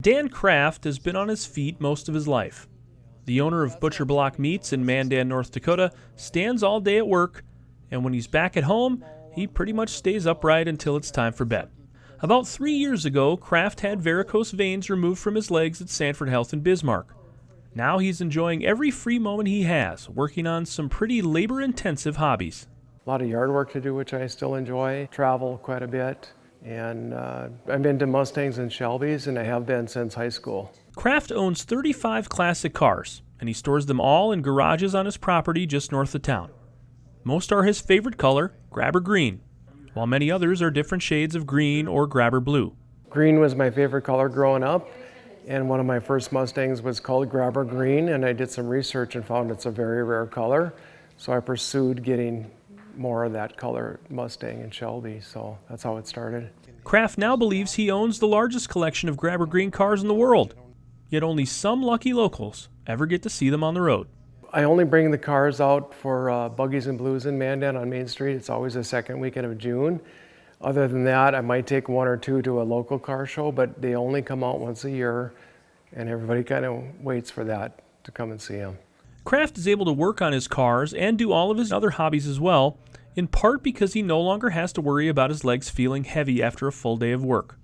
Dan Kraft has been on his feet most of his life. The owner of Butcher Block Meats in Mandan, North Dakota, stands all day at work, and when he's back at home, he pretty much stays upright until it's time for bed. About 3 years ago, Kraft had varicose veins removed from his legs at Sanford Health in Bismarck. Now he's enjoying every free moment he has, working on some pretty labor-intensive hobbies. A lot of yard work to do, which I still enjoy. Travel quite a bit. And I'm into Mustangs and Shelbys, and I have been since high school. Kraft owns 35 classic cars, and he stores them all in garages on his property just north of town. Most are his favorite color, grabber green, while many others are different shades of green or grabber blue. Green was my favorite color growing up, and one of my first Mustangs was called grabber green, and I did some research and found it's a very rare color, so I pursued getting more of that color Mustang and Shelby, so that's how it started. Kraft now believes he owns the largest collection of grabber green cars in the world, yet only some lucky locals ever get to see them on the road. I only bring the cars out for Buggies and Blues in Mandan on Main Street. It's always the second weekend of June. Other than that, I might take one or two to a local car show, but they only come out once a year, and everybody kind of waits for that to come and see them. Kraft is able to work on his cars and do all of his other hobbies as well, in part because he no longer has to worry about his legs feeling heavy after a full day of work.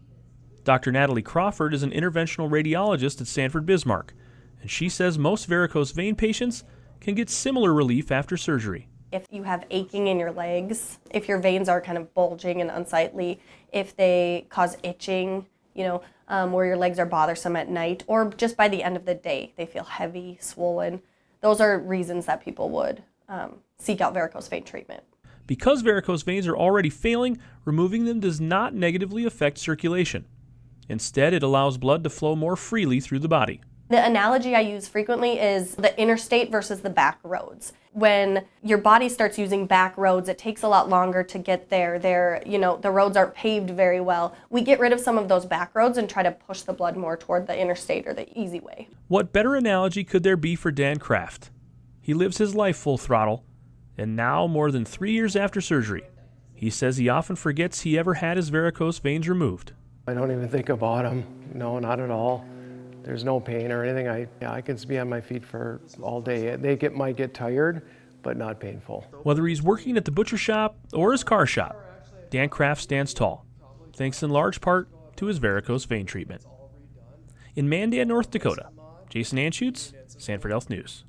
Dr. Natalie Crawford is an interventional radiologist at Sanford Bismarck, and she says most varicose vein patients can get similar relief after surgery. If you have aching in your legs, if your veins are kind of bulging and unsightly, if they cause itching, where your legs are bothersome at night, or just by the end of the day, they feel heavy, swollen, those are reasons that people would seek out varicose vein treatment. Because varicose veins are already failing, removing them does not negatively affect circulation. Instead, it allows blood to flow more freely through the body. The analogy I use frequently is the interstate versus the back roads. When your body starts using back roads, it takes a lot longer to get there. The roads aren't paved very well. We get rid of some of those back roads and try to push the blood more toward the interstate or the easy way. What better analogy could there be for Dan Kraft? He lives his life full throttle, and now, more than 3 years after surgery, he says he often forgets he ever had his varicose veins removed. I don't even think about them. No, not at all. There's no pain or anything. I can be on my feet for all day. They might get tired, but not painful. Whether he's working at the butcher shop or his car shop, Dan Kraft stands tall, thanks in large part to his varicose vein treatment. In Mandan, North Dakota, Jason Anschutz, Sanford Health News.